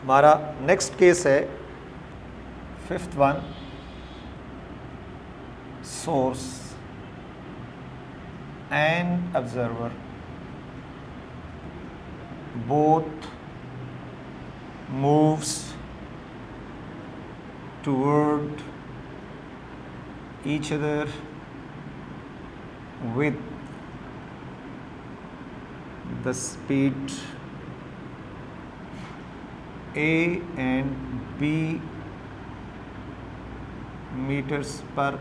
हमारा next case है fifth one, source and observer both moves toward each other with the speed a and b meters per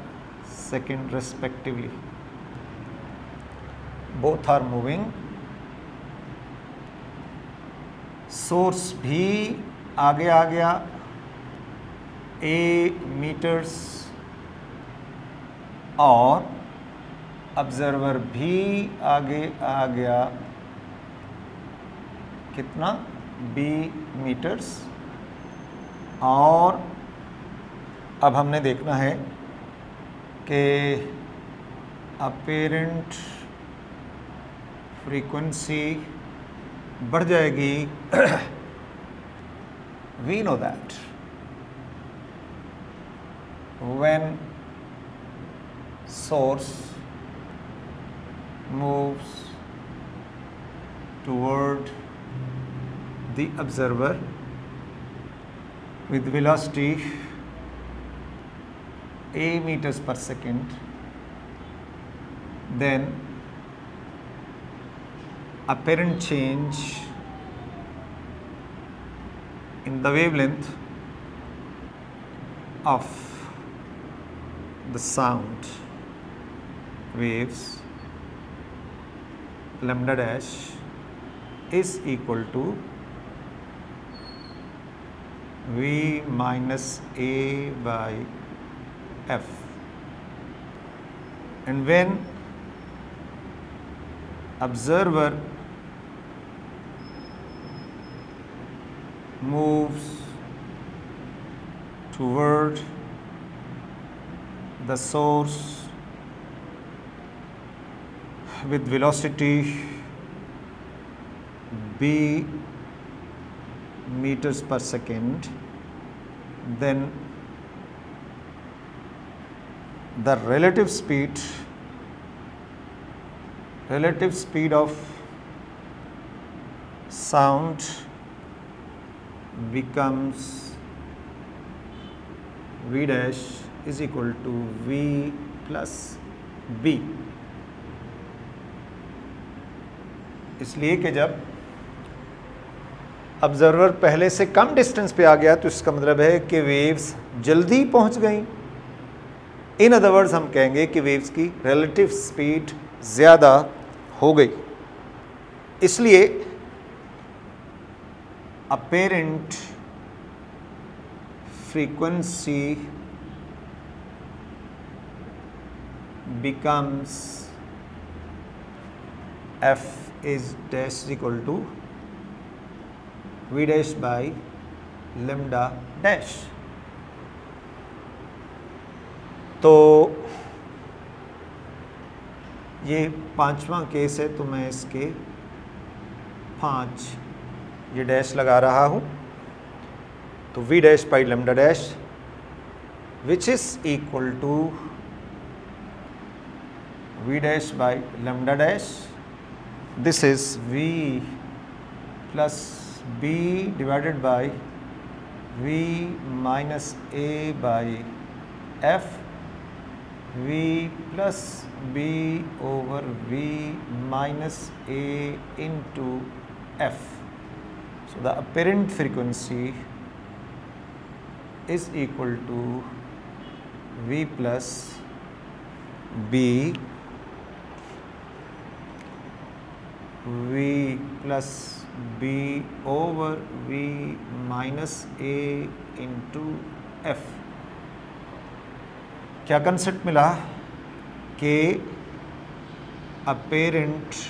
second respectively. Both are moving. Source भी आगे आ गया a metres और observer भी आगे आ गया कितना b मीटर्स। और अब हमने देखना है कि अपेरेंट फ्रीक्वेंसी बढ़ जाएगी। We know that when source moves toward the observer with velocity a meters per second, then apparent change in the wavelength of the sound waves lambda dash is equal to v minus a by f. And when observer moves toward the source with velocity b meters per second, then the relative speed of sound becomes v dash is equal to v plus b. इसलिए कि जब observer पहले से कम distance पे आ गया तो इसका मतलब है कि वेव्स जल्दी पहुंच गई। इन अदर वर्ड्स हम कहेंगे कि वेव्स की रिलेटिव स्पीड ज़्यादा हो गई। इसलिए apparent frequency becomes f is dash equal to v dash by lambda dash. तो ये पांचवा केस है, तो मैं इसके 5 ये डैश लगा रहा हूँ। तो v dash by lambda dash which is equal to v dash by lambda dash, this is v plus b divided by v minus a by f, v plus b over v minus a into f. So the apparent frequency is equal to v plus b, v plus b over v minus a into f. क्या concept मिला कि apparent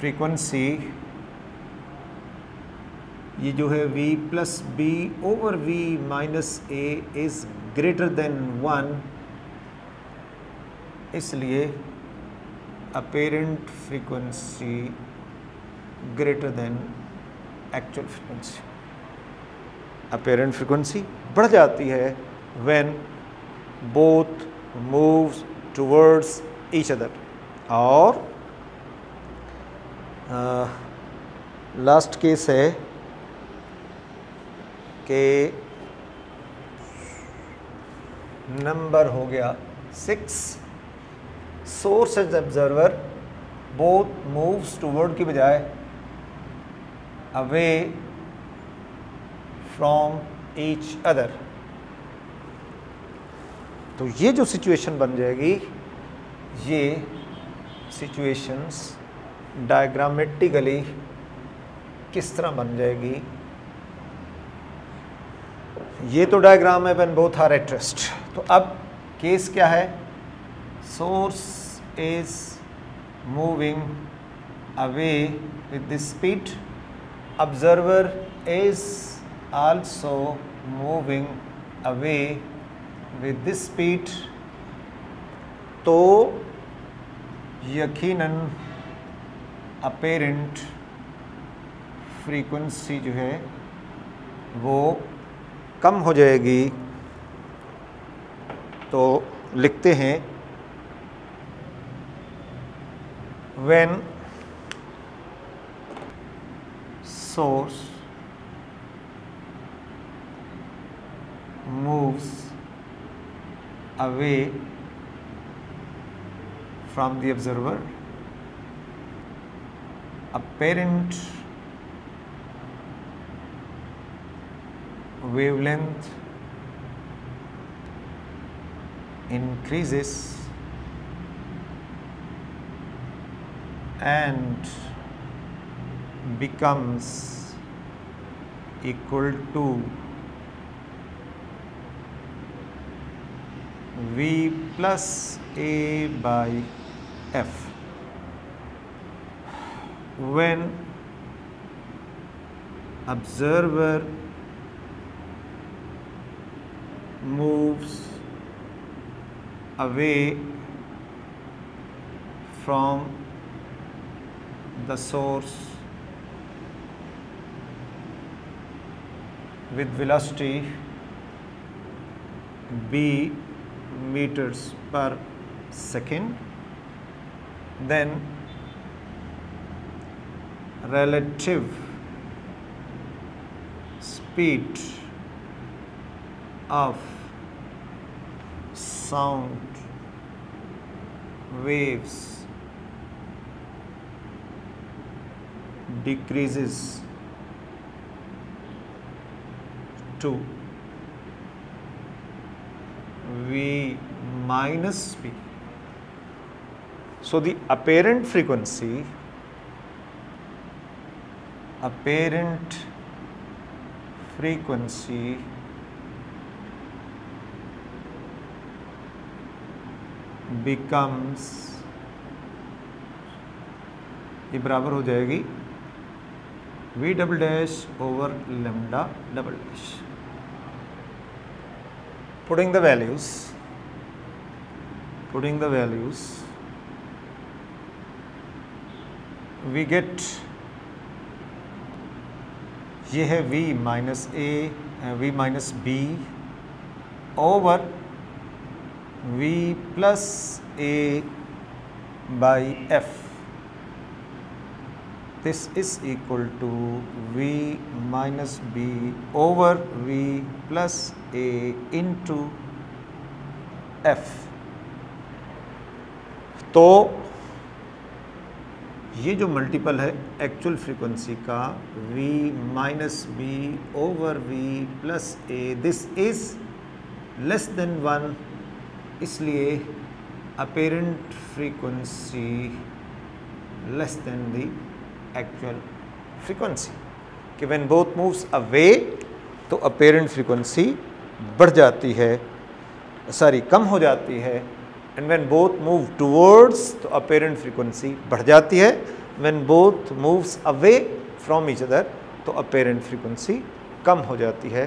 frequency ये जो है v plus b over v minus a is greater than 1, इसलिए apparent frequency greater than actual frequency. Apparent frequency बढ़ जाती है when both moves towards each other. और लास्ट केस है कि नंबर हो गया 6, source and observer both moves toward की बजाय अवे फ्रॉम ईच अदर। तो ये जो सिचुएशन बन जाएगी, ये सिचुएशंस डायग्रामेटिकली किस तरह बन जाएगी? ये तो डायग्राम है when both are at rest. तो अब केस क्या है? Source is moving away with this speed, observer is also moving away with this speed. तो यकीनन अपेरेंट फ्रीक्वेंसी जो है वो कम हो जाएगी। तो लिखते हैं when source moves away from the observer, apparent wavelength increases and becomes equal to V plus A by F when observer moves away from the source with velocity b meters per second, then relative speed of sound waves decreases to V minus P. So the apparent frequency becomes, ये बराबर हो जाएगी V double dash over lambda double dash. Putting the values, we get, ये है V minus A, V minus B over V plus A by F. This is equal to V minus B over V plus A into F. तो ये जो multiple है actual frequency का V minus B over V plus A, this is less than 1, इसलिए apparent frequency less than the actual frequency, कि when both moves away तो apparent frequency बढ़ जाती है, कम हो जाती है, and when both move towards तो apparent frequency बढ़ जाती है, when both moves away from each other तो apparent frequency कम हो जाती है।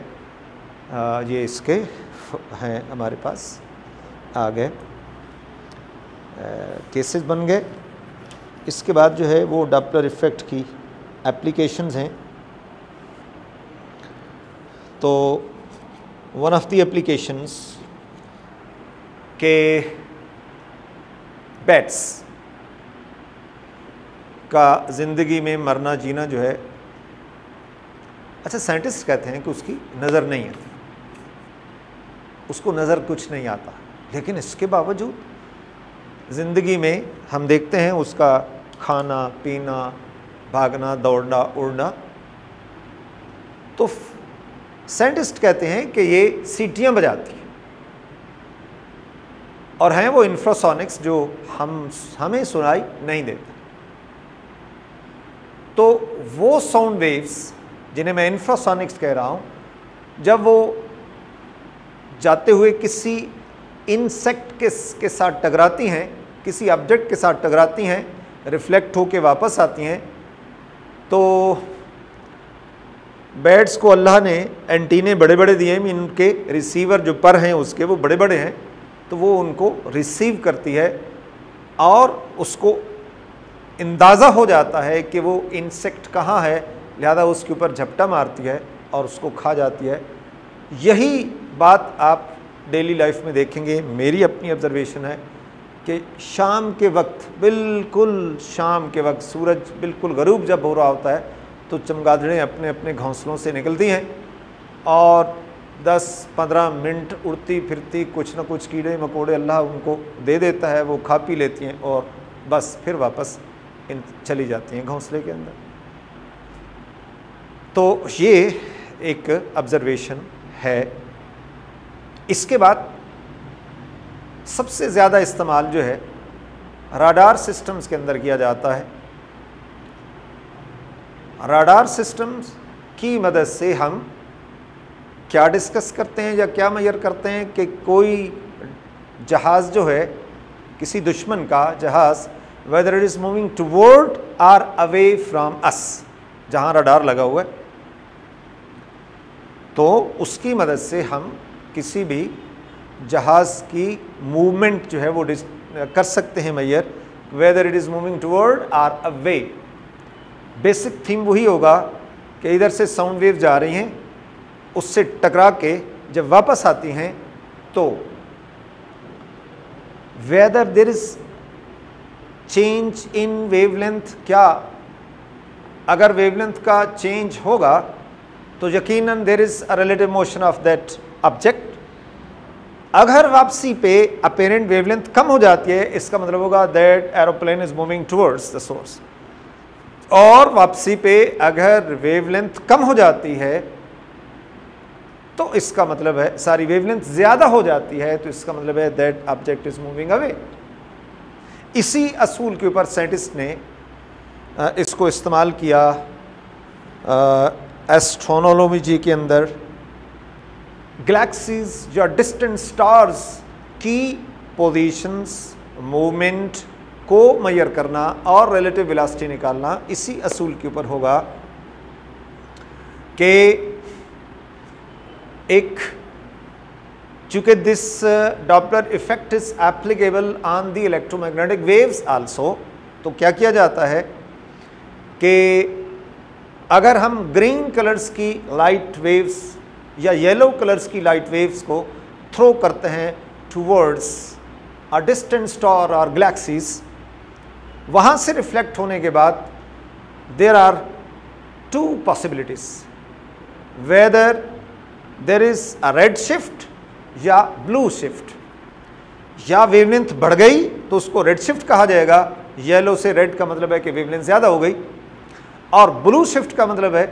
ये इसके हैं हमारे पास आ गए, केसेस बन गए। इसके बाद जो है वो डॉपलर इफ़ेक्ट की एप्लीकेशंस हैं। तो वन ऑफ द एप्लीकेशंस के पेट्स का ज़िंदगी में मरना जीना जो है, अच्छा साइंटिस्ट कहते हैं कि उसकी नज़र नहीं है, उसको नज़र कुछ नहीं आता, लेकिन इसके बावजूद ज़िंदगी में हम देखते हैं उसका खाना पीना, भागना दौड़ना उड़ना। तो साइंटिस्ट कहते हैं कि ये सीटियां बजाती हैं और हैं वो इंफ्रासोनिक्स जो हमें सुनाई नहीं देता। तो वो साउंड वेव्स जिन्हें मैं इंफ्रासोनिक्स कह रहा हूं, जब वो जाते हुए किसी इंसेक्ट के साथ टकराती हैं, किसी ऑब्जेक्ट के साथ टकराती हैं, रिफ्लेक्ट होके वापस आती हैं, तो बर्ड्स को अल्लाह ने एंटीने बड़े बड़े दिए हैं, इनके रिसीवर जो पर हैं उसके वो बड़े बड़े हैं, तो वो उनको रिसीव करती है और उसको अंदाज़ा हो जाता है कि वो इंसेक्ट कहाँ है, लिहाजा उसके ऊपर झपटा मारती है और उसको खा जाती है। यही बात आप डेली लाइफ में देखेंगे। मेरी अपनी ऑब्जर्वेशन है कि शाम के वक्त, बिल्कुल शाम के वक्त सूरज बिल्कुल गरूब जब हो रहा होता है तो चमगादड़ें अपने अपने घोंसलों से निकलती हैं और 10-15 मिनट उड़ती फिरती कुछ न कुछ कीड़े मकोड़े अल्लाह उनको दे देता है, वो खा पी लेती हैं और बस फिर वापस चली जाती हैं घोंसले के अंदर। तो ये एक ऑब्जर्वेशन है। इसके बाद सबसे ज़्यादा इस्तेमाल जो है राडार सिस्टम्स के अंदर किया जाता है। राडार सिस्टम्स की मदद से हम क्या डिस्कस करते हैं या क्या मेजर करते हैं कि कोई जहाज़ जो है, किसी दुश्मन का जहाज़, whether it is moving toward or away from us, जहाँ राडार लगा हुआ है, तो उसकी मदद से हम किसी भी जहाज़ की मूवमेंट जो है वो कर सकते हैं measure, whether it is moving toward or away. Basic theme वही होगा कि इधर से साउंड वेव जा रही हैं, उससे टकरा के जब वापस आती हैं तो whether there is change in wavelength, क्या अगर वेवलेंथ का चेंज होगा तो यकीनन there is a relative motion of that object. अगर वापसी पे अपेरेंट वेवलेंथ कम हो जाती है, इसका मतलब होगा that aeroplane is moving towards the source. और वापसी पे अगर वेवलेंथ कम हो जाती है तो इसका मतलब है, सारी वेवलेंथ ज़्यादा हो जाती है तो इसका मतलब है that object is moving away. इसी असूल के ऊपर साइंटिस्ट ने इसको इस्तेमाल किया एस्ट्रोनोलॉजी के अंदर। गैलेक्सीज या डिस्टेंट स्टार्स की पोजीशंस, मूवमेंट को मेजर करना और रिलेटिव वेलोसिटी निकालना इसी असूल के ऊपर होगा कि एक, चूंकि this Doppler effect is applicable on the electromagnetic waves also, तो क्या किया जाता है कि अगर हम ग्रीन कलर्स की लाइट वेव्स या येलो कलर्स की लाइट वेव्स को थ्रो करते हैं टूवर्ड्स अ डिस्टेंट स्टार और गैलेक्सीज, वहाँ से रिफ्लेक्ट होने के बाद there are two possibilities, whether there is a red shift या ब्लू शिफ्ट। या वेवलेंथ बढ़ गई तो उसको रेड शिफ्ट कहा जाएगा, येलो से रेड का मतलब है कि वेवलेंथ ज़्यादा हो गई, और ब्लू शिफ्ट का मतलब है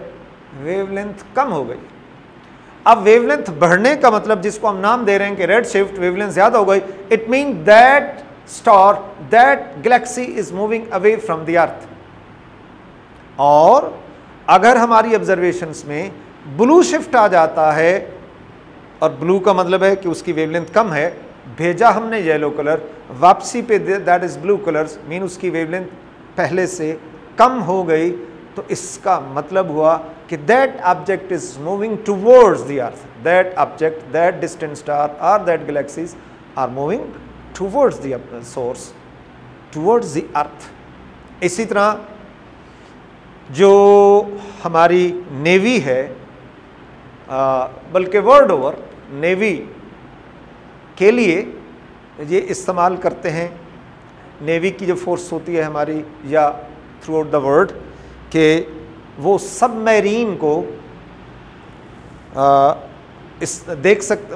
वेवलेंथ कम हो गई। अब वेवलेंथ बढ़ने का मतलब, जिसको हम नाम दे रहे हैं कि रेड शिफ्ट, वेवलेंथ ज़्यादा हो गई, it mean that star, that Galaxy is moving away from the earth. और अगर हमारी ऑब्जर्वेशंस में ब्लू शिफ्ट आ जाता है, और ब्लू का मतलब है कि उसकी वेवलेंथ कम है, भेजा हमने येलो कलर, वापसी पे that is blue colours, mean उसकी वेवलेंथ पहले से कम हो गई, तो इसका मतलब हुआ कि that object is moving towards the earth, that object, that distant star और that galaxies are moving towards the source, towards the earth. इसी तरह जो हमारी नेवी है, बल्कि वर्ल्ड ओवर नेवी के लिए ये इस्तेमाल करते हैं। नेवी की जो फोर्स होती है हमारी या थ्रू आउट द वर्ल्ड के वो सबमरीन को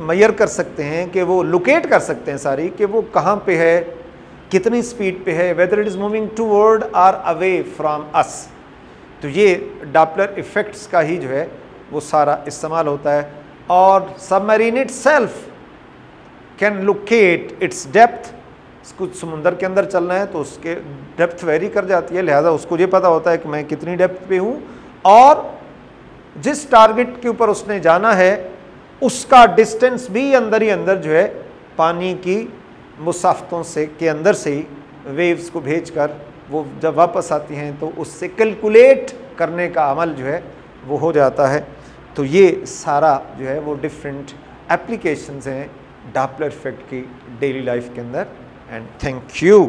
मेजर कर सकते हैं कि वो लोकेट कर सकते हैं सारी कि वो कहाँ पे है, कितनी स्पीड पे है, whether it is moving toward or away from us. तो ये डॉपलर इफेक्ट्स का ही जो है वो सारा इस्तेमाल होता है। और submarine itself can locate it's depth. कुछ समुंदर के अंदर चलना है तो उसके डेप्थ वेरी कर जाती है, लिहाजा उसको ये पता होता है कि मैं कितनी डेप्थ पे हूँ और जिस टारगेट के ऊपर उसने जाना है उसका डिस्टेंस भी अंदर ही अंदर जो है पानी की मुसाफतों से के अंदर से ही वेव्स को भेजकर वो जब वापस आती हैं तो उससे कैलकुलेट करने का अमल जो है वो हो जाता है। तो ये सारा जो है वो डिफरेंट एप्लीकेशंस हैं डॉपलर इफेक्ट की डेली लाइफ के अंदर। And thank you.